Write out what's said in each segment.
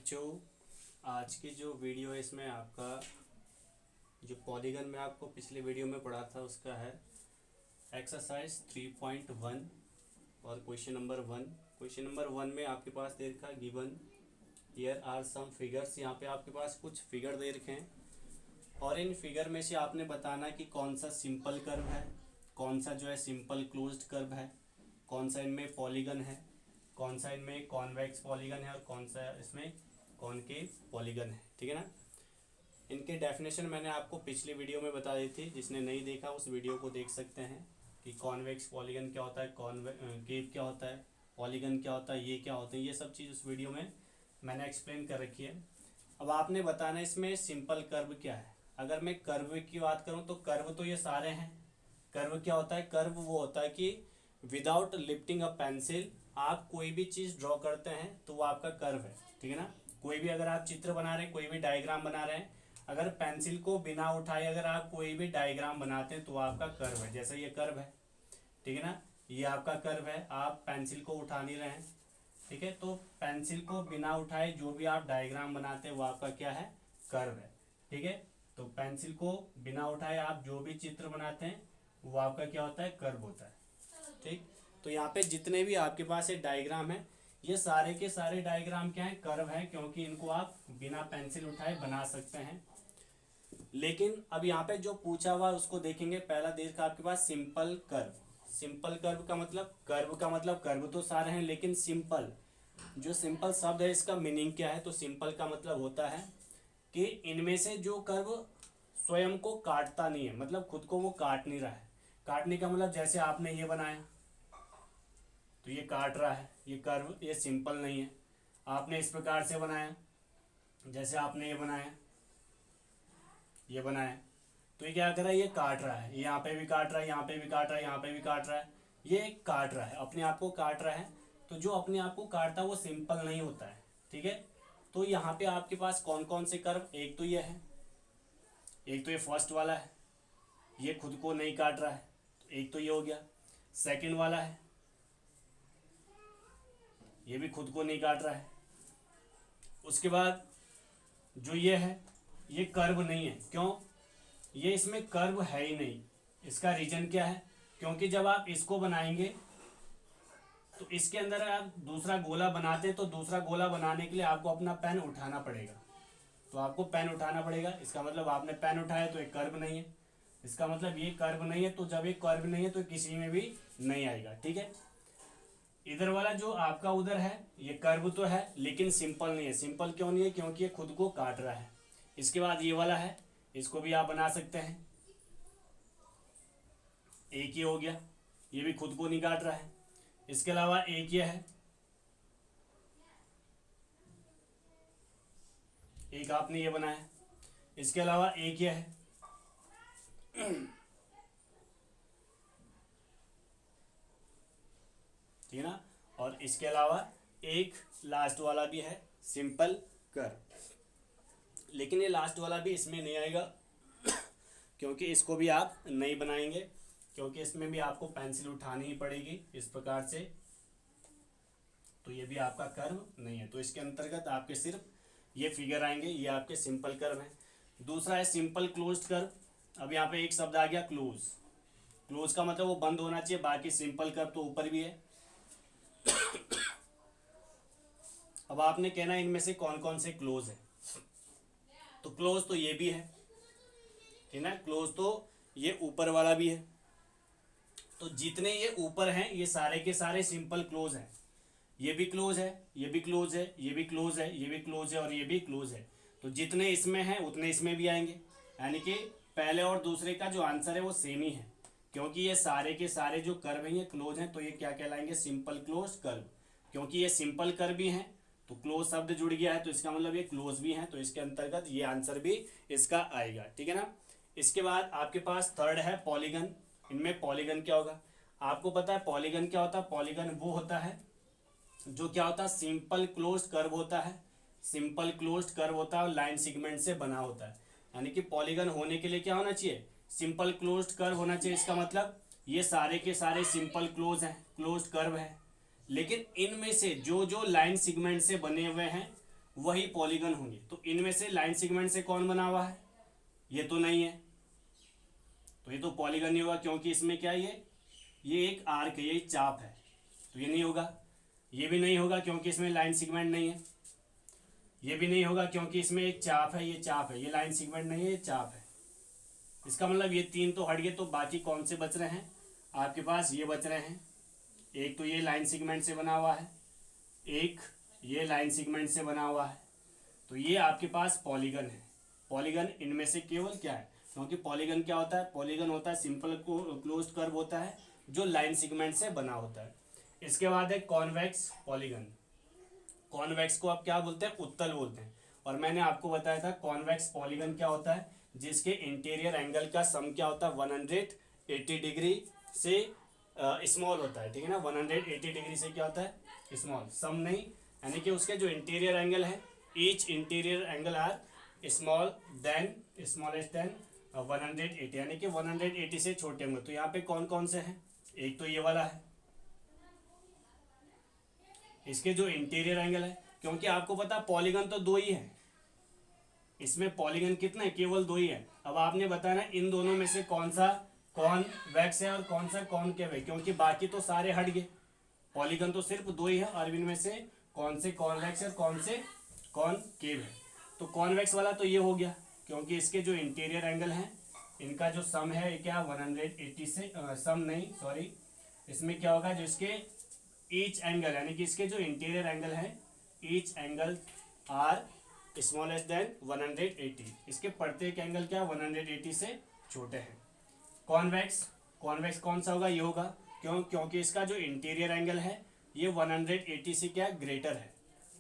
बच्चों, आज की जो वीडियो है इसमें आपका जो पॉलीगन में आपको पिछले वीडियो में पढ़ा था उसका है एक्सरसाइज 3.1 और क्वेश्चन नंबर 1। क्वेश्चन नंबर 1 में आपके पास दे रखा है given here are some figures. यहाँ पे आपके पास कुछ फिगर दे रखे हैं और इन फिगर में से आपने बताना कि कौन सा सिंपल कर्व है, कौन सा जो है सिंपल क्लोज्ड कर्व है, कौन सा इनमें पॉलीगन है, कौन सा इनमें कॉन्वेक्स पॉलीगन है और कौन सा इसमें कॉनकेव पॉलीगन है। ठीक है ना। इनके डेफिनेशन मैंने आपको पिछली वीडियो में बता दी थी, जिसने नहीं देखा उस वीडियो को देख सकते हैं कि कॉन्वेक्स पॉलीगन क्या होता है, कॉनकेव क्या होता है, पॉलीगन क्या होता है, ये क्या होते हैं, ये सब चीज़ उस वीडियो में मैंने एक्सप्लेन कर रखी है। अब आपने बताना इसमें सिंपल कर्व क्या है। अगर मैं कर्व की बात करूँ तो कर्व तो ये सारे हैं। कर्व क्या होता है? कर्व वो होता है कि विदाउट लिफ्टिंग अ पेंसिल आप कोई भी चीज़ ड्रॉ करते हैं तो वो आपका कर्व है। ठीक है ना। कोई भी अगर आप चित्र बना रहे हैं, कोई भी डायग्राम बना रहे हैं, अगर पेंसिल को बिना उठाए अगर आप कोई भी डायग्राम बनाते हैं तो आपका कर्व है। जैसे ये कर्व है, ठीक है ना, ये आपका कर्व है। आप पेंसिल को उठा नहीं रहे हैं, ठीक है, तो पेंसिल को बिना उठाए जो भी आप डायग्राम बनाते हैं वो आपका क्या है? कर्व है। ठीक है, तो पेंसिल को बिना उठाए आप जो भी चित्र बनाते हैं वो आपका क्या होता है? कर्व होता है। ठीक, तो यहाँ पे जितने भी आपके पास ये डायग्राम है, ये सारे के सारे डायग्राम क्या है? कर्व है, क्योंकि इनको आप बिना पेंसिल उठाए बना सकते हैं। लेकिन अब यहाँ पे जो पूछा हुआ उसको देखेंगे। पहला देखा आपके पास सिंपल कर्व। सिंपल कर्व का मतलब, कर्व तो सारे हैं, लेकिन सिंपल, जो सिंपल शब्द है इसका मीनिंग क्या है? तो सिंपल का मतलब होता है कि इनमें से जो कर्व स्वयं को काटता नहीं है, मतलब खुद को वो काट नहीं रहा है। काटने का मतलब जैसे आपने ये बनाया तो ये काट रहा है, ये कर्व, ये सिंपल नहीं है। आपने इस प्रकार से बनाया, जैसे आपने ये बनाया तो ये क्या कर रहा है? ये काट रहा है। यहाँ पे भी काट रहा है, यहाँ पे भी काट रहा है, यहाँ पे भी काट रहा है। ये काट रहा है, अपने आप को काट रहा है। तो जो अपने आप को काटता है वो सिंपल नहीं होता है। ठीक है, तो यहाँ पे आपके पास कौन कौन से कर्व? एक तो ये है, एक तो ये फर्स्ट वाला है, ये खुद को नहीं काट रहा है, तो एक तो ये हो गया। सेकंड वाला है, ये भी खुद को नहीं काट रहा है। उसके बाद जो ये है, ये कर्व नहीं है। क्यों? ये इसमें कर्व है ही नहीं। इसका रीजन क्या है? क्योंकि जब आप इसको बनाएंगे तो इसके अंदर आप दूसरा गोला बनाते हैं, तो दूसरा गोला बनाने के लिए आपको अपना पेन उठाना पड़ेगा। तो आपको पेन उठाना पड़ेगा, इसका मतलब आपने पेन उठाया तो एक कर्व नहीं है। इसका मतलब ये कर्व नहीं है, तो जब एक कर्व नहीं है तो किसी में भी नहीं आएगा। ठीक है, इधर वाला जो आपका उधर है ये कर्व तो है लेकिन सिंपल नहीं है। सिंपल क्यों नहीं है? क्योंकि ये खुद को काट रहा है। इसके बाद ये वाला है, इसको भी आप बना सकते हैं, एक ही हो गया, ये भी खुद को नहीं काट रहा है। इसके अलावा एक ये है, एक आपने ये बनाया। इसके अलावा एक ये है, ठीक है ना, और इसके अलावा एक लास्ट वाला भी है सिंपल कर्व। लेकिन ये लास्ट वाला भी इसमें नहीं आएगा क्योंकि इसको भी आप नहीं बनाएंगे, क्योंकि इसमें भी आपको पेंसिल उठानी ही पड़ेगी इस प्रकार से। तो ये भी आपका कर्व नहीं है। तो इसके अंतर्गत आपके सिर्फ ये फिगर आएंगे, ये आपके सिंपल कर्व हैं। दूसरा है सिंपल क्लोज्ड कर्व। अब यहाँ पे एक शब्द आ गया क्लोज। क्लोज का मतलब वो बंद होना चाहिए, बाकी सिंपल कर्व तो ऊपर भी है। अब आपने कहना इनमें से कौन कौन से क्लोज है। तो क्लोज तो ये भी है, ठीक है ना, क्लोज तो ये ऊपर वाला भी है। तो जितने ये ऊपर हैं ये सारे के सारे सिंपल क्लोज हैं। ये भी क्लोज है, ये भी क्लोज है, ये भी क्लोज है, ये भी क्लोज है और ये भी क्लोज है। तो जितने इसमें हैं उतने इसमें भी आएंगे, यानी कि पहले और दूसरे का जो आंसर है वो सेम ही है। क्योंकि ये सारे के सारे जो कर्व हैं ये क्लोज हैं, तो ये क्या कहलाएंगे? Simple close curve. क्योंकि ये सिंपल कर्व भी हैं तो क्लोज शब्द जुड़ गया है, तो इसका मतलब ये क्लोज भी हैं, तो इसके अंतर्गत ये आंसर भी इसका आएगा। ठीक है ना। इसके बाद आपके पास थर्ड है पॉलीगन। इनमें पॉलीगन क्या होगा? आपको पता है पॉलीगन क्या होता है? पॉलीगन वो होता है जो क्या होता है? सिंपल क्लोज्ड कर्व होता है। सिंपल क्लोज्ड कर्व होता है और लाइन सेगमेंट से बना होता है। यानी कि पॉलीगन होने के लिए क्या होना चाहिए? सिंपल क्लोज्ड कर्व होना चाहिए। इसका मतलब ये सारे के सारे सिंपल क्लोज हैं, क्लोज्ड कर्व है। लेकिन इनमें से जो जो लाइन सेगमेंट से बने हुए हैं वही पॉलीगन होंगे। तो इनमें से लाइन सेगमेंट से कौन बना हुआ है? ये तो नहीं है, तो ये तो पॉलीगन नहीं होगा, क्योंकि इसमें क्या है, ये एक आर्क है, ये चाप है, तो ये नहीं होगा। ये भी नहीं होगा क्योंकि इसमें लाइन सेगमेंट नहीं है। ये भी नहीं होगा क्योंकि इसमें एक चाप है, ये चाप है, ये लाइन सेगमेंट नहीं है, ये चाप है। इसका मतलब ये तीन तो हट गए, तो बाकी कौन से बच रहे हैं आपके पास? ये बच रहे हैं। एक तो ये लाइन सेगमेंट से बना हुआ है, एक ये लाइन सेगमेंट से बना हुआ है, तो ये आपके पास पॉलीगन है। पॉलीगन इनमें से केवल क्या है, क्योंकि पॉलीगन क्या होता है? पॉलीगन होता है सिंपल क्लोज्ड कर्व होता है जो लाइन सेगमेंट से बना होता है। इसके बाद है कॉन्वेक्स पॉलीगन। कॉन्वेक्स को आप क्या बोलते हैं? उत्तल बोलते हैं। और मैंने आपको बताया था कॉन्वेक्स पॉलीगन क्या होता है, जिसके इंटीरियर एंगल का सम क्या होता है? 180 डिग्री से स्मॉल होता है, ठीक है ना। 180 डिग्री से क्या होता है? स्मॉल, सम नहीं, यानी कि उसके जो इंटीरियर एंगल है, each interior angle are smallest than 180, यानी कि 180 से छोटे होंगे। तो यहाँ पे कौन कौन से हैं? एक तो ये वाला है, इसके जो इंटीरियर एंगल है, क्योंकि आपको पता पॉलीगन तो दो ही है, इसमें पॉलीगन कितना है? केवल दो ही है। अब आपने बताना इन दोनों में से कौन सा कॉन्वेक्स है और कौन सा कॉनकेव है, क्योंकि बाकी तो सारे हट गए। पॉलीगन तो सिर्फ दो ही है, और इनमें से कौन से कॉन्वेक्स है और कौन से कॉनकेव है। तो कॉन्वेक्स वाला तो ये हो गया, क्योंकि इसके जो इंटीरियर एंगल हैं, इनका जो सम है क्या? 180 से सम नहीं, सॉरी, इसमें क्या होगा? जो इसके ईच एंगल, यानी कि इसके जो इंटीरियर एंगल है, each angle are smallest than 180, इसके प्रत्येक एंगल क्या? 180 से छोटे हैं। कॉन्वेक्स, कॉन्वेक्स कौन सा होगा? ये होगा, क्योंकि इसका जो इंटीरियर एंगल है ये 180 से क्या? ग्रेटर है।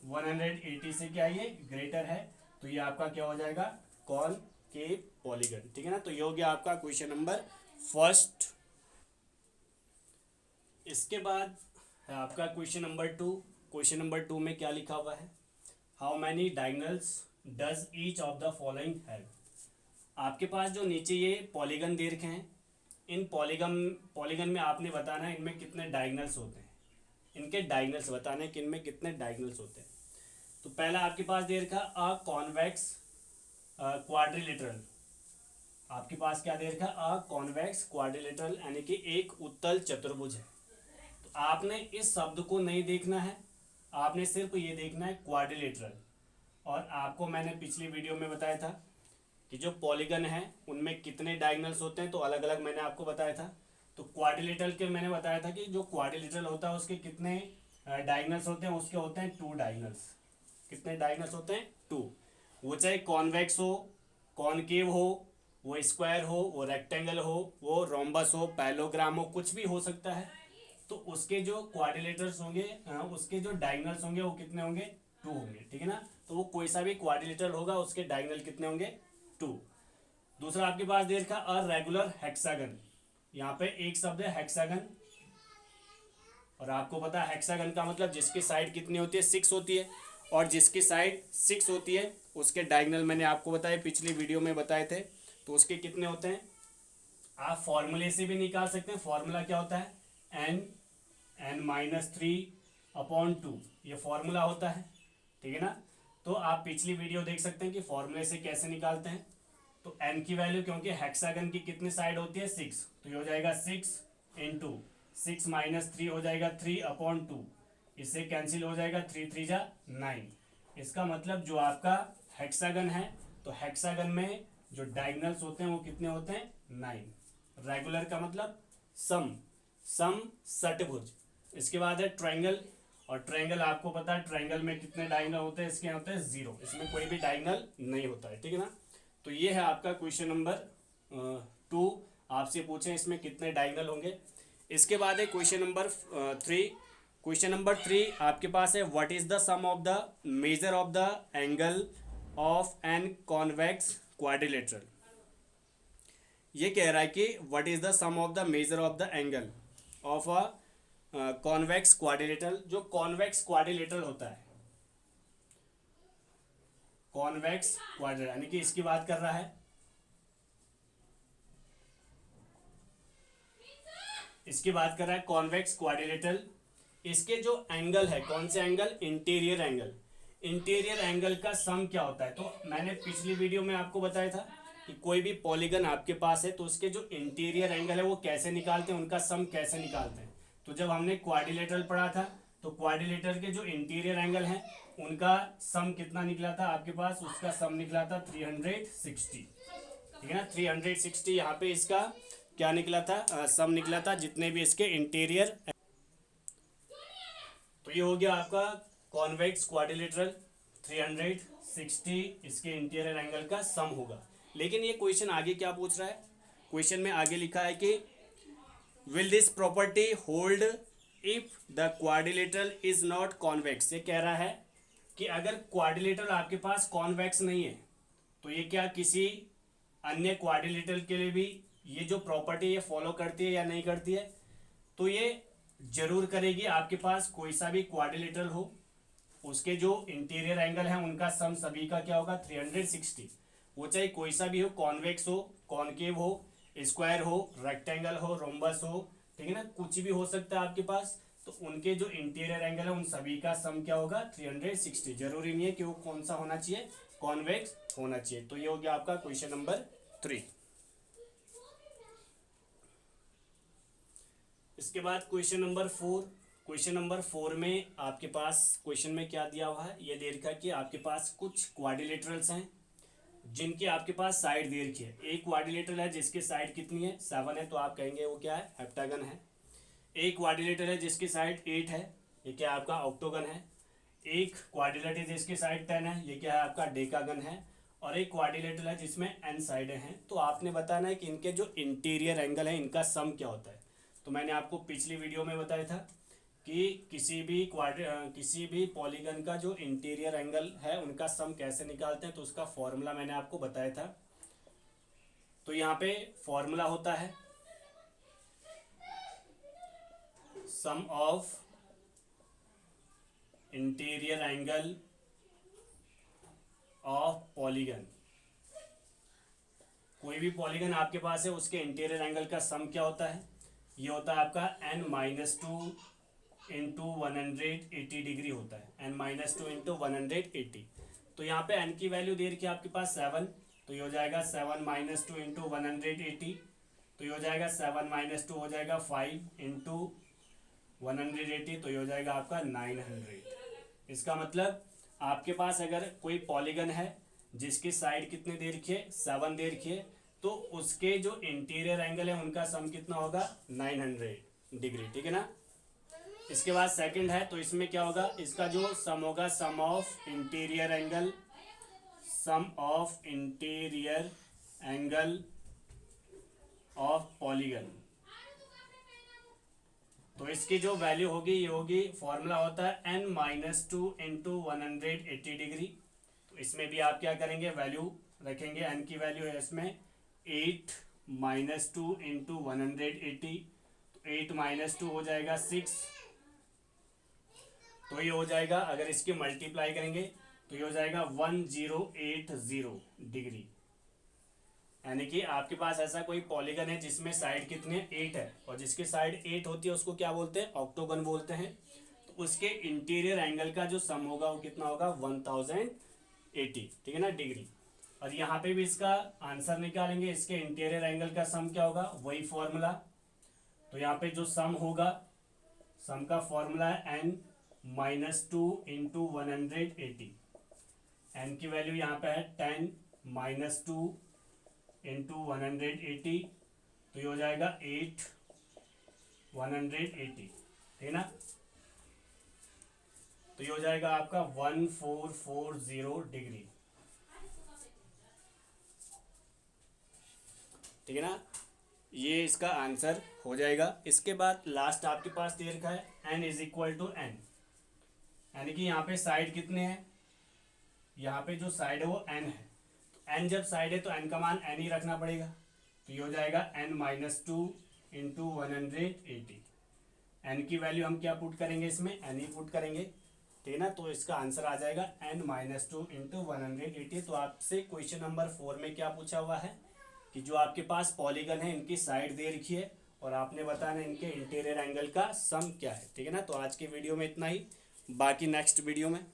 180 से क्या? ये ग्रेटर है, तो ये आपका क्या हो जाएगा? कॉनकेव पॉलीगन, ठीक है ना। तो ये हो गया आपका क्वेश्चन नंबर फर्स्ट। इसके बाद है आपका क्वेश्चन नंबर 2। क्वेश्चन नंबर 2 में क्या लिखा हुआ है? How many diagonals does each of the following have. आपके पास जो नीचे ये पॉलीगन दे रखे हैं, इन पॉलीगन में आपने बताना है इनमें कितने डायगोनल्स होते हैं। इनके डायगोनल्स बताने कि इनमें कितने डायगोनल्स होते हैं। तो पहला आपके पास दे रखा अ कॉन्वेक्स क्वाड्रिलेटरल। आपके पास क्या दे रखा? अ कॉन्वेक्स क्वाड्रिलेटरल, यानी कि एक उत्तल चतुर्भुज है। तो आपने इस शब्द को नहीं देखना है, आपने सिर्फ ये देखना है क्वाड्रिलेटरल। और आपको मैंने पिछली वीडियो में बताया था कि जो पॉलीगन है उनमें कितने डायगोनल्स होते हैं, तो अलग अलग मैंने आपको बताया था। तो क्वाड्रिलेटरल के मैंने बताया था कि जो क्वाड्रिलेटरल होता है उसके कितने डायगोनल्स होते हैं? उसके होते हैं 2 डायगोनल्स। कितने डायगोनल्स होते हैं? 2। वो चाहे कॉन्वेक्स हो, कॉनकेव हो, वो स्क्वायर हो, वो रेक्टेंगल हो, वो रोम्बस हो, पैलोग्राम हो, कुछ भी हो सकता है। तो उसके जो क्वाड्रिलेटर्स होंगे, उसके जो डायगोनल्स होंगे वो कितने होंगे? 2 होंगे, ठीक है ना। तो वो कोई सा भी क्वाड्रिलेटर होगा उसके डायगोनल कितने होंगे? 2। दूसरा आपके पास दे रखा अ रेगुलर हेक्सागन। यहाँ पे एक शब्द है हेक्सागन, और आपको पता है हेक्सागन का मतलब जिसकी साइड कितनी होती है? 6 होती है। और जिसकी साइड 6 होती है उसके डायगोनल मैंने आपको बताया, पिछली वीडियो में बताए थे। तो उसके कितने होते हैं? आप फॉर्मूले से भी निकाल सकते हैं। फॉर्मूला क्या होता है? n-3/2, ये फॉर्मूला होता है, ठीक है ना। तो आप पिछली वीडियो देख सकते हैं कि फॉर्मूले से कैसे निकालते हैं। तो n की वैल्यू, क्योंकि हेक्सागन की कितनी साइड होती है? 6, तो ये हो जाएगा 6 इंटू 6 माइनस 3 हो जाएगा 3/2। इससे कैंसिल हो जाएगा, 3 3 जा 9। इसका मतलब जो आपका हेक्सागन है, तो हेक्सागन में जो डायगोनल्स होते हैं वो कितने होते हैं? 9। रेगुलर का मतलब सम षटभुज। इसके बाद है ट्रायंगल, और ट्रायंगल आपको पता है ट्रायंगल में कितने डायगोनल होते हैं? इसके होते हैं 0, इसमें कोई भी डायगोनल नहीं होता है, ठीक है ना। तो ये है आपका क्वेश्चन नंबर 2। आपसे पूछे इसमें कितने डायगोनल होंगे। इसके बाद है क्वेश्चन नंबर 3। क्वेश्चन नंबर 3 आपके पास है what is the sum of the measure of the angle of an convex quadrilateral. ये कह रहा है कि what is the sum of the measure of the angle of a convex quadrilateral. जो convex quadrilateral होता है, कॉन्वेक्स क्वाड्रिलेटरल यानी कि इसकी बात कर रहा है, इसकी बात कर रहा है कॉन्वेक्स क्वाड्रिलेटरल। इसके जो एंगल है, कौन से angle? Interior angle. Interior angle का सम क्या होता है। तो मैंने पिछली वीडियो में आपको बताया था कि कोई भी पॉलीगन आपके पास है तो उसके जो इंटीरियर एंगल है वो कैसे निकालते हैं, उनका सम कैसे निकालते हैं। तो जब हमने क्वाड्रिलेटरल पढ़ा था तो क्वाड्रिलेटरल के जो इंटीरियर एंगल हैं उनका सम कितना निकला था आपके पास, उसका सम निकला था 360, ठीक है ना। 360 यहाँ पे इसका क्या निकला था, सम निकला था जितने भी इसके इंटीरियर। तो ये हो गया आपका कॉन्वेक्स क्वाड्रिलेटरल, 360 इसके इंटीरियर एंगल का सम होगा। लेकिन ये क्वेश्चन आगे क्या पूछ रहा है, क्वेश्चन में आगे लिखा है कि will this property hold if the quadrilateral is not convex. ये कह रहा है कि अगर क्वाड्रिलेटरल आपके पास कॉन्वेक्स नहीं है तो ये क्या किसी अन्य क्वाड्रिलेटरल के लिए भी ये जो प्रॉपर्टी ये फॉलो करती है या नहीं करती है। तो ये जरूर करेगी। आपके पास कोई सा भी क्वाड्रिलेटरल हो उसके जो इंटीरियर एंगल है उनका सम सभी का क्या होगा 360। वो चाहे कोई सा भी हो, कॉन्वेक्स हो, कॉनकेव हो, स्क्वायर हो, रेक्टेंगल हो, रोम्बस हो, ठीक है ना, कुछ भी हो सकता है आपके पास। तो उनके जो इंटीरियर एंगल है उन सभी का सम क्या होगा 360। जरूरी नहीं है कि वो कौन सा होना चाहिए, कॉन्वेक्स होना चाहिए। तो ये हो गया आपका क्वेश्चन नंबर 3। इसके बाद क्वेश्चन नंबर 4। क्वेश्चन नंबर 4 में आपके पास क्वेश्चन में क्या दिया हुआ है, ये दे रखा है कि आपके पास कुछ क्वाड्रिलेटरल्स हैं जिनके आपके पास साइड दे रखी है। एक क्वाड्रिलेटरल है जिसकी साइड कितनी है 7 है, तो आप कहेंगे वो क्या है, हेप्टागन है। एक क्वाड्रिलेटरल है जिसकी साइड 8 है, ये क्या है आपका ऑक्टोगन है। एक क्वाड्रिलेटरल है जिसकी साइड 10 है, ये क्या है आपका डेकागन है। और एक क्वाड्रिलेटरल है जिसमें n साइडें हैं। तो आपने बताना है कि इनके जो इंटीरियर एंगल है इनका सम क्या होता है। तो मैंने आपको पिछली वीडियो में बताया था कि किसी भी पॉलीगन का जो इंटीरियर एंगल है उनका सम कैसे निकालते हैं। तो उसका फॉर्मूला मैंने आपको बताया था। तो यहाँ पे फॉर्मूला होता है sum of interior angle of polygon. कोई भी पॉलीगन आपके पास है उसके इंटीरियर एंगल का सम क्या होता है, ये होता है आपका n-2 इंटू 180 डिग्री होता है, n-2 इंटू 180। तो यहाँ पे n की वैल्यू दे रखी है आपके पास 7, तो ये हो जाएगा 7-2 इंटू 180। तो ये हो जाएगा 7-2 हो जाएगा 5 इंटू 180, तो ये हो जाएगा आपका 900। इसका मतलब आपके पास अगर कोई पॉलीगन है जिसकी साइड कितने दे रखी है 7 दे रखी है, तो उसके जो इंटीरियर एंगल है उनका सम कितना होगा 900 डिग्री, ठीक है ना। इसके बाद सेकंड है, तो इसमें क्या होगा, इसका जो सम होगा sum of interior angle, sum of interior angle of polygon. तो इसकी जो वैल्यू होगी ये होगी, फॉर्मूला होता है n-2 इंटू 180 डिग्री। तो इसमें भी आप क्या करेंगे, वैल्यू रखेंगे। n की वैल्यू है इसमें 8-2 इंटू 180, तो 8-2 हो जाएगा 6। तो ये हो जाएगा, अगर इसकी मल्टीप्लाई करेंगे तो ये हो जाएगा 1080 डिग्री। यानी कि आपके पास ऐसा कोई पॉलीगन है जिसमें साइड कितने 8 है, और जिसकी साइड 8 होती है उसको क्या बोलते हैं, ऑक्टोगन बोलते हैं। तो उसके इंटीरियर एंगल का जो सम होगा वो कितना होगा 1080, ठीक है ना, डिग्री। और यहाँ पे भी इसका आंसर निकालेंगे, इसके इंटीरियर एंगल का सम क्या होगा, वही फॉर्मूला। तो यहाँ पे जो सम होगा, सम का फॉर्मूला है n-2 इंटू 180। n की वैल्यू यहाँ पे है 10-2 इंटू 180, तो ये हो जाएगा 8-180, ठीक है ना। तो ये हो जाएगा आपका 1440 डिग्री, ठीक है ना। ये इसका आंसर हो जाएगा। इसके बाद लास्ट आपके पास दे रखा है n is equal to n, यानी कि यहाँ पे साइड कितने हैं, यहाँ पे जो साइड है वो n है। n जब साइड है तो n का मान n ही रखना पड़ेगा। तो ये हो जाएगा n-2 इंटू 180। n की वैल्यू हम क्या पुट करेंगे, इसमें n ही पुट करेंगे, ठीक है ना। तो इसका आंसर आ जाएगा n-2 इंटू 180। तो आपसे क्वेश्चन नंबर 4 में क्या पूछा हुआ है कि जो आपके पास पॉलीगन है इनकी साइड दे रखी है और आपने बताना इनके इंटीरियर एंगल का सम क्या है, ठीक है ना। तो आज की वीडियो में इतना ही, बाकी नेक्स्ट वीडियो में